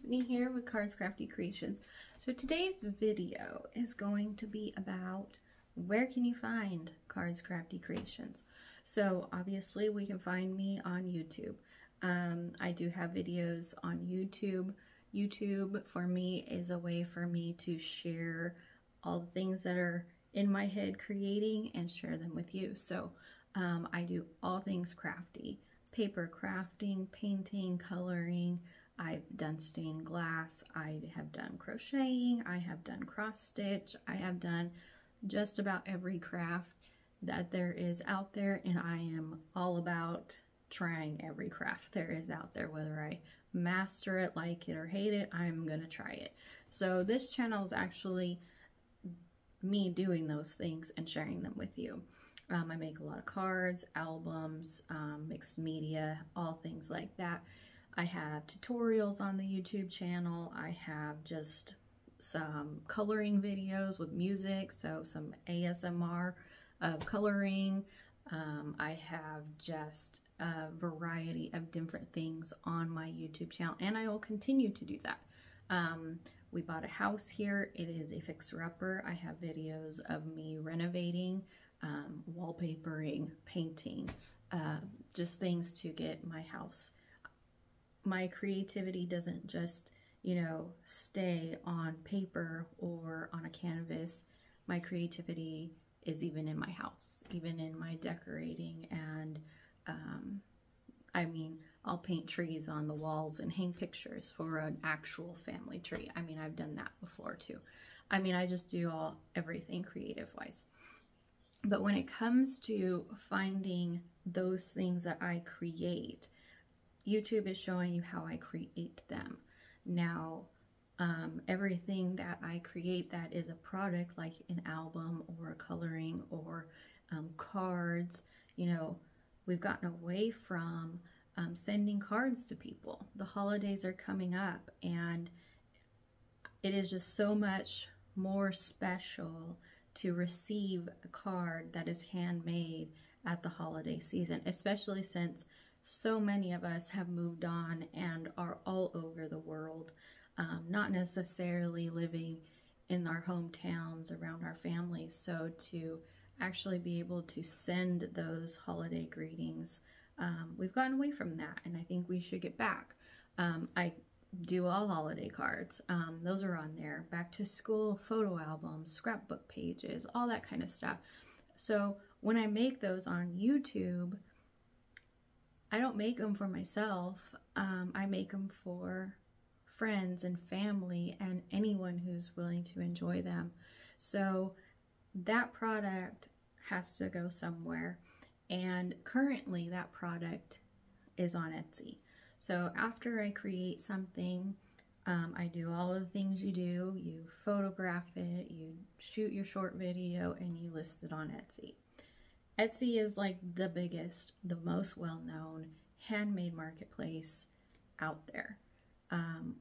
Tiffany here with Cards Crafty Creations. So today's video is going to be about where can you find Cards Crafty Creations. So obviously we can find me on YouTube. I do have videos on YouTube. YouTube for me is a way for me to share all the things that are in my head creating and share them with you. So I do all things crafty. Paper crafting, painting, coloring. I've done stained glass, I have done crocheting, I have done cross stitch, I have done just about every craft that there is out there, and I am all about trying every craft there is out there. Whether I master it, like it, or hate it, I'm gonna try it. So this channel is actually me doing those things and sharing them with you. I make a lot of cards, albums, mixed media, all things like that. I have tutorials on the YouTube channel. I have just some coloring videos with music, so some ASMR of coloring. I have just a variety of different things on my YouTube channel, and I will continue to do that. We bought a house here. It is a fixer-upper. I have videos of me renovating, wallpapering, painting, just things to get my house. My creativity doesn't just, stay on paper or on a canvas. My creativity is even in my house, even in my decorating, and I'll paint trees on the walls and hang pictures for an actual family tree. I've done that before too. I just do everything creative-wise. But when it comes to finding those things that I create, YouTube is showing you how I create them. Now, everything that I create that is a product, like an album or a coloring or cards, we've gotten away from sending cards to people. The holidays are coming up, and it is just so much more special to receive a card that is handmade at the holiday season, especially since so many of us have moved on and are all over the world, not necessarily living in our hometowns around our families. So to actually be able to send those holiday greetings, we've gotten away from that, and I think we should get back. I do all holiday cards. Those are on there. Back to school photo albums, scrapbook pages, all that kind of stuff. So when I make those on YouTube, I don't make them for myself. I make them for friends and family and anyone who's willing to enjoy them. So that product has to go somewhere, and currently that product is on Etsy. So after I create something, I do all of the things you do. You photograph it, you shoot your short video, and you list it on Etsy. Etsy is like the biggest, the most well-known handmade marketplace out there.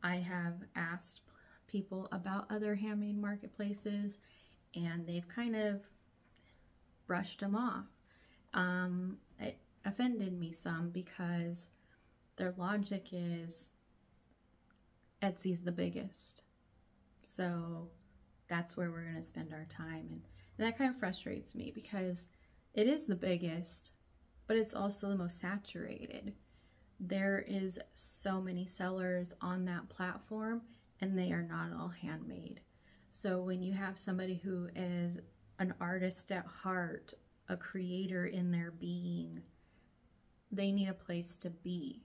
I have asked people about other handmade marketplaces, and they've kind of brushed them off. It offended me some because their logic is Etsy's the biggest, so that's where we're going to spend our time, and that kind of frustrates me because it is the biggest, but it's also the most saturated. There is so many sellers on that platform, and they are not all handmade. So when you have somebody who is an artist at heart, a creator in their being, they need a place to be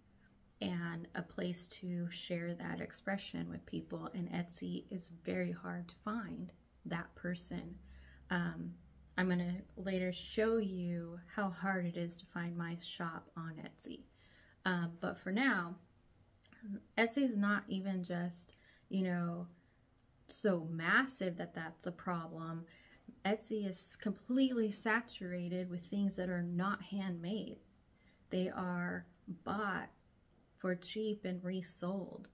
and a place to share that expression with people, and Etsy is very hard to find that person. I'm going to later show you how hard it is to find my shop on Etsy. But for now, Etsy is not even just, so massive that that's a problem. Etsy is completely saturated with things that are not handmade. They are bought for cheap and resold.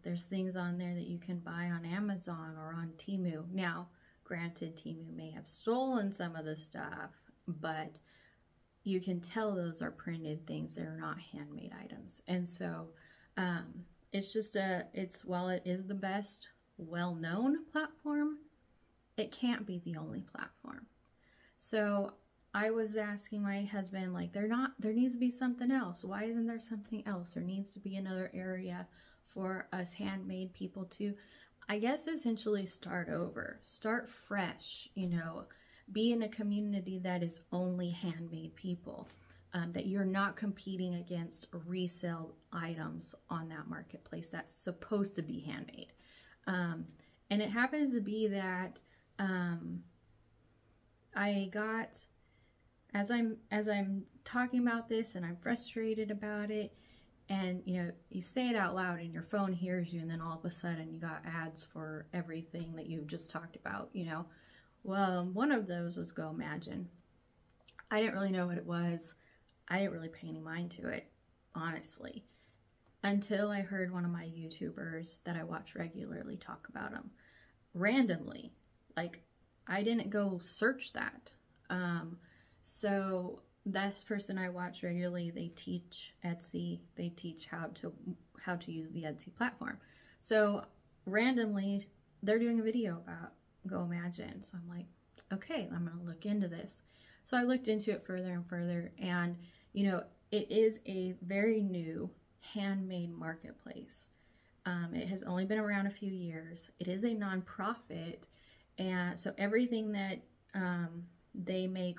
There's things on there that you can buy on Amazon or on Temu. Now, granted, Temu may have stolen some of the stuff, but you can tell those are printed things. They're not handmade items. And so it's just while it is the best well-known platform, it can't be the only platform. So I was asking my husband, like, there needs to be something else. Why isn't there something else? There needs to be another area for us handmade people to, I guess, essentially start over, start fresh, you know, be in a community that is only handmade people, that you're not competing against resale items on that marketplace that's supposed to be handmade. And it happens to be that I got, as I'm talking about this and I'm frustrated about it, and you know, you say it out loud and your phone hears you, and then all of a sudden you got ads for everything that you just talked about, you know. Well, one of those was Goimagine. I didn't really know what it was. I didn't really pay any mind to it, honestly, until I heard one of my YouTubers that I watch regularly talk about them randomly. Like, I didn't go search that. So this person I watch regularly, they teach Etsy. They teach how to use the Etsy platform. So randomly, they're doing a video about Goimagine. So I'm like, okay, I'm gonna look into this. So I looked into it further and further, and you know, it is a very new handmade marketplace. It has only been around a few years. It is a nonprofit, and so everything that they make,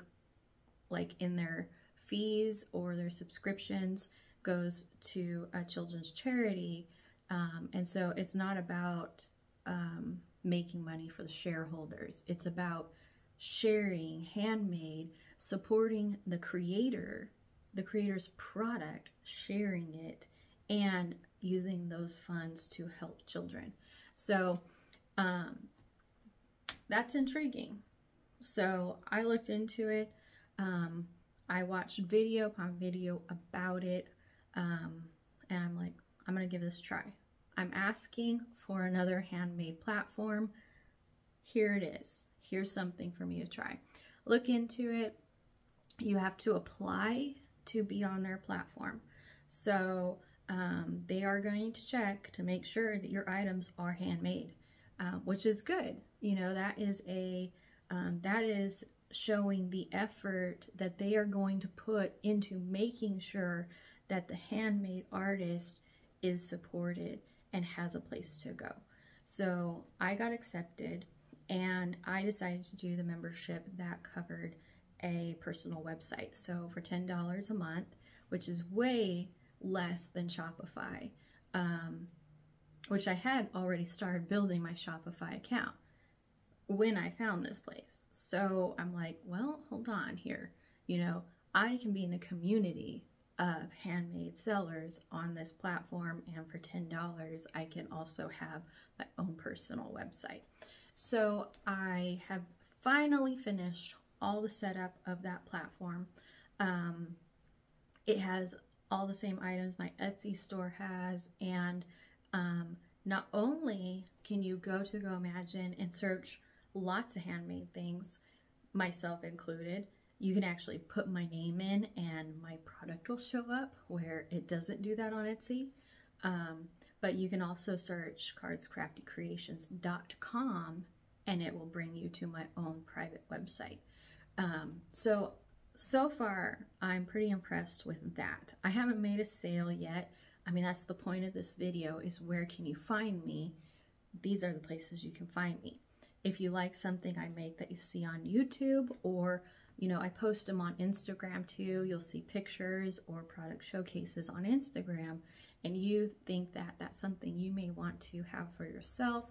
like in their fees or their subscriptions, goes to a children's charity. And so it's not about making money for the shareholders. It's about sharing, handmade, supporting the creator's product, sharing it, and using those funds to help children. So that's intriguing. So I looked into it. I watched video upon video about it, and I'm like, I'm gonna give this a try. I'm asking for another handmade platform. Here it is. Here's something for me to try. Look into it. You have to apply to be on their platform. So they are going to check to make sure that your items are handmade, which is good. You know, that is showing the effort that they are going to put into making sure that the handmade artist is supported and has a place to go. So I got accepted, and I decided to do the membership that covered a personal website. So for $10 a month, which is way less than Shopify, which I had already started building my Shopify account when I found this place. So I'm like, well, hold on here. You know, I can be in a community of handmade sellers on this platform, and for $10, I can also have my own personal website. So I have finally finished all the setup of that platform. It has all the same items my Etsy store has, and not only can you go to Goimagine and search lots of handmade things, myself included, you can actually put my name in and my product will show up, where it doesn't do that on Etsy. But you can also search cardscraftycreations.com and it will bring you to my own private website. So far, I'm pretty impressed with that. I haven't made a sale yet. I mean, that's the point of this video, is where can you find me? These are the places you can find me. If you like something I make that you see on YouTube, or, you know, I post them on Instagram too, you'll see pictures or product showcases on Instagram, and you think that that's something you may want to have for yourself,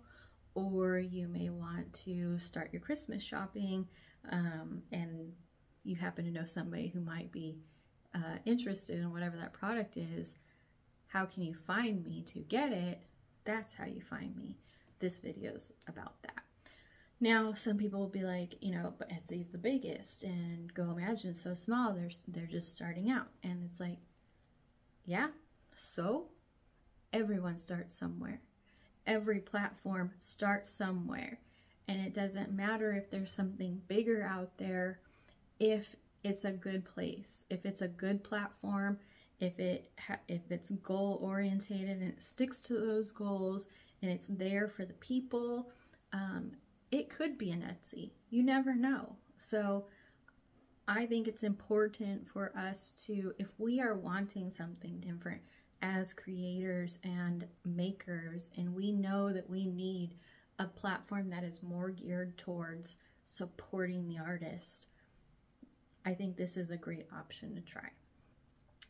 or you may want to start your Christmas shopping, and you happen to know somebody who might be interested in whatever that product is, how can you find me to get it? That's how you find me. This video's about that. Now, some people will be like, you know, but Etsy's the biggest and Goimagine's so small, they're just starting out. And it's like, yeah, so everyone starts somewhere. Every platform starts somewhere. And it doesn't matter if there's something bigger out there, if it's a good place, if it's a good platform, if it's goal orientated and it sticks to those goals and it's there for the people, it could be an Etsy. You never know. So I think it's important for us to, if we are wanting something different as creators and makers, and we know that we need a platform that is more geared towards supporting the artist, I think this is a great option to try.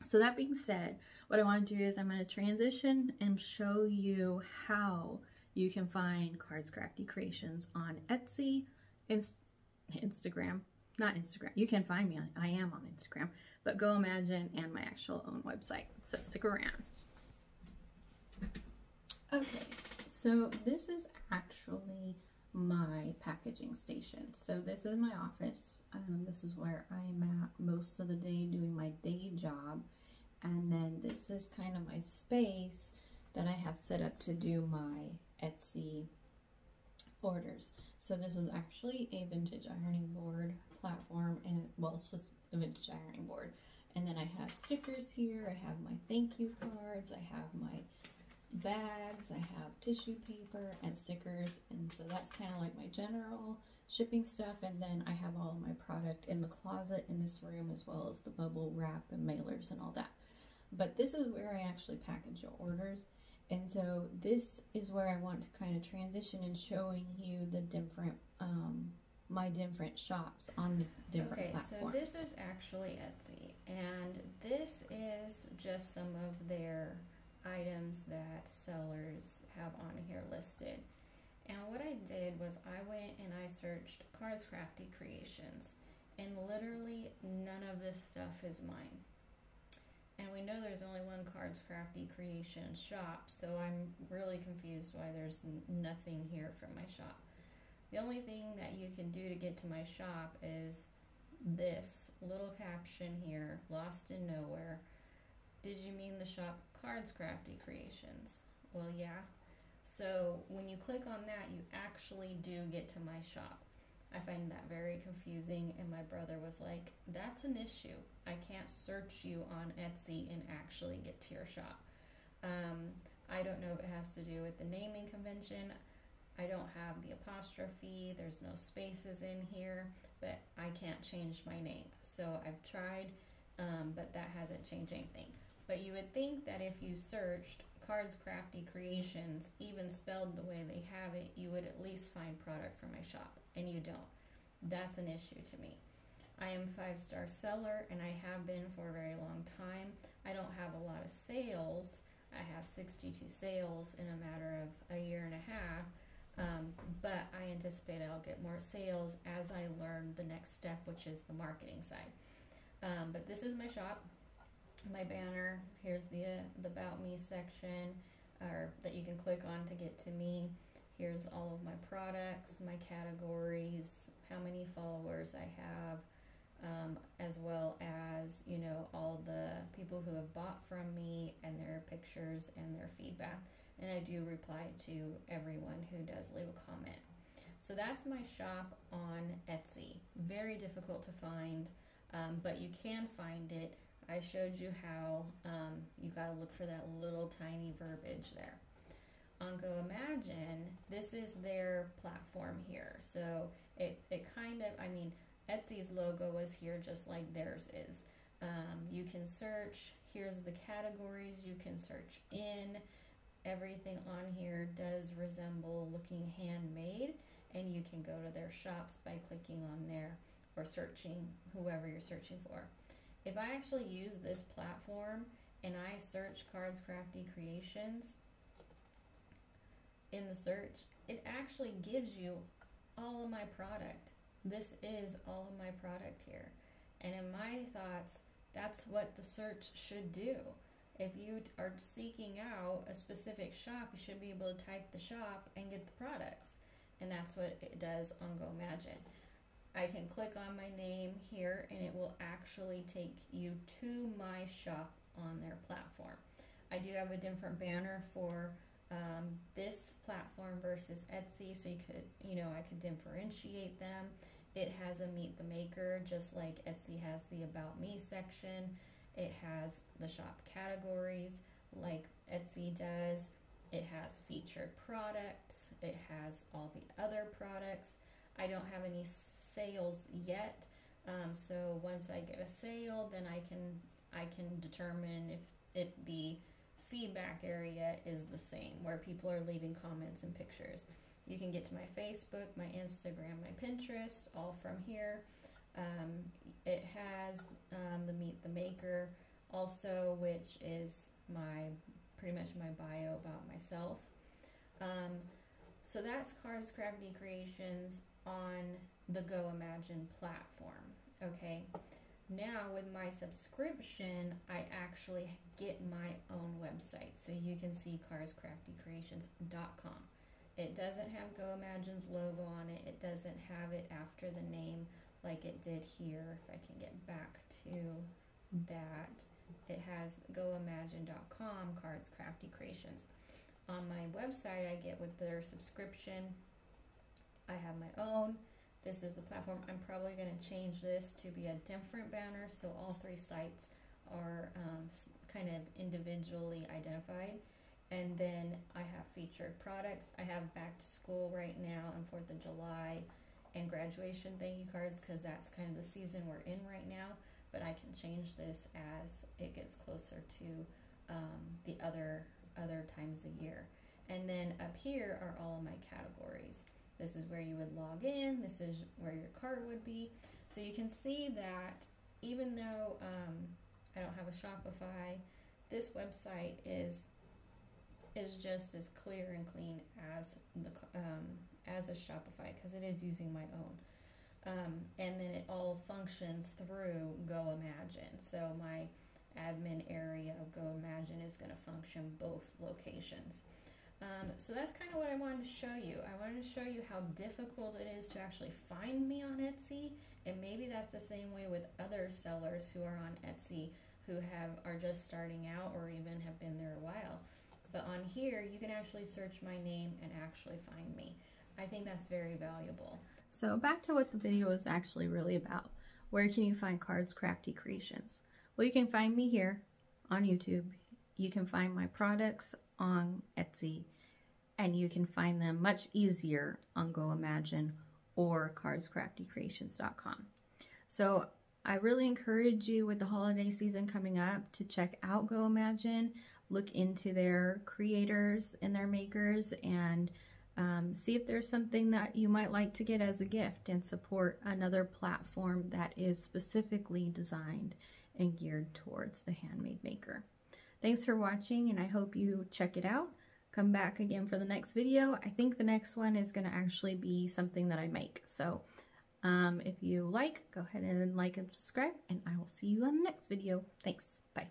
So that being said, what I want to do is I'm going to transition and show you how you can find Cards Crafty Creations on Etsy, Instagram. Not Instagram. You can find me on, I am on Instagram, but Goimagine and my actual own website. So stick around. Okay, so this is actually my packaging station. So this is my office. This is where I'm at most of the day doing my day job. And then this is kind of my space that I have set up to do my Etsy orders. So this is actually a vintage ironing board platform, and well, it's just a vintage ironing board. And then I have stickers here, I have my thank you cards, I have my bags, I have tissue paper and stickers, and so that's kind of like my general shipping stuff. And then I have all of my product in the closet in this room, as well as the bubble wrap and mailers and all that. But this is where I actually package your orders. And so this is where I want to kind of transition in showing you the different, my different shops on the different platforms. So this is actually Etsy, and this is just some of their items that sellers have on here listed. And what I did was I went and I searched Cards Crafty Creations, and literally none of this stuff is mine. And we know there's only one Cards Crafty Creations shop, so I'm really confused why there's nothing here from my shop. The only thing that you can do to get to my shop is this little caption here, lost in nowhere. Did you mean the shop Cards Crafty Creations? Well, yeah. So when you click on that, you actually do get to my shop. I find that very confusing, and my brother was like, that's an issue. I can't search you on Etsy and actually get to your shop. I don't know if it has to do with the naming convention. I don't have the apostrophe, there's no spaces in here, but I can't change my name. So I've tried, but that hasn't changed anything. But you would think that if you searched Cards Crafty Creations, even spelled the way they have it, you would at least find product from my shop, and you don't. That's an issue to me. I am a 5-star seller, and I have been for a very long time. I don't have a lot of sales. I have 62 sales in a matter of a year and a half, but I anticipate I'll get more sales as I learn the next step, which is the marketing side. But this is my shop. My banner, here's the About Me section, or that you can click on to get to me. Here's all of my products, my categories, how many followers I have, as well as, you know, all the people who have bought from me and their pictures and their feedback. And I do reply to everyone who does leave a comment. So that's my shop on Etsy. Very difficult to find, but you can find it. I showed you how you got to look for that little tiny verbiage there. On Goimagine, this is their platform here. So it kind of, I mean, Etsy's logo is here just like theirs is. You can search, here's the categories you can search in. Everything on here does resemble looking handmade, and you can go to their shops by clicking on there or searching whoever you're searching for. If I actually use this platform and I search Cards Crafty Creations in the search, it actually gives you all of my product. This is all of my product here. And in my thoughts, that's what the search should do. If you are seeking out a specific shop, you should be able to type the shop and get the products. And that's what it does on Goimagine. I can click on my name here and it will actually take you to my shop on their platform. I do have a different banner for this platform versus Etsy, so you could, you know, I could differentiate them. It has a Meet the Maker, just like Etsy has the About Me section, It has the shop categories like Etsy does. It has featured products. It has all the other products. I don't have any sales yet, so once I get a sale, then I can determine if the feedback area is the same, where people are leaving comments and pictures. You can get to my Facebook, my Instagram, my Pinterest, all from here. It has the Meet the Maker also, which is pretty much my bio about myself. So that's Cards Crafty Creations on the Goimagine platform. Okay, now with my subscription, I actually get my own website, so you can see cardscraftycreations.com. It doesn't have Goimagine's logo on it. It doesn't have it after the name like it did here. If I can get back to that, it has goimagine.com, Cards Crafty Creations. On my website, I get with their subscription, I have my own. This is the platform. I'm probably going to change this to be a different banner, so all three sites are kind of individually identified. And then I have featured products. I have back to school right now and 4th of July and graduation thank you cards, because that's kind of the season we're in right now. But I can change this as it gets closer to the other times a year. And then up here are all of my categories. This is where you would log in. This is where your cart would be. So you can see that even though I don't have a Shopify, this website is just as clear and clean as a Shopify, because it is using my own. And then it all functions through Goimagine. So my admin area of Goimagine is going to function both locations. So that's kind of what I wanted to show you. I wanted to show you how difficult it is to actually find me on Etsy, and maybe that's the same way with other sellers who are on Etsy who are just starting out or even have been there a while. But on here, you can actually search my name and actually find me. I think that's very valuable. So back to what the video is actually really about. Where can you find Cards Crafty Creations? Well, you can find me here on YouTube. You can find my products on Etsy, and you can find them much easier on Goimagine or cardscraftycreations.com. So I really encourage you, with the holiday season coming up, to check out Goimagine, look into their creators and their makers, and see if there's something that you might like to get as a gift, and support another platform that is specifically designed and geared towards the handmade maker. Thanks for watching, and I hope you check it out. Come back again for the next video. I think the next one is going to actually be something that I make. So if you like, go ahead and like and subscribe, and I will see you on the next video. Thanks. Bye.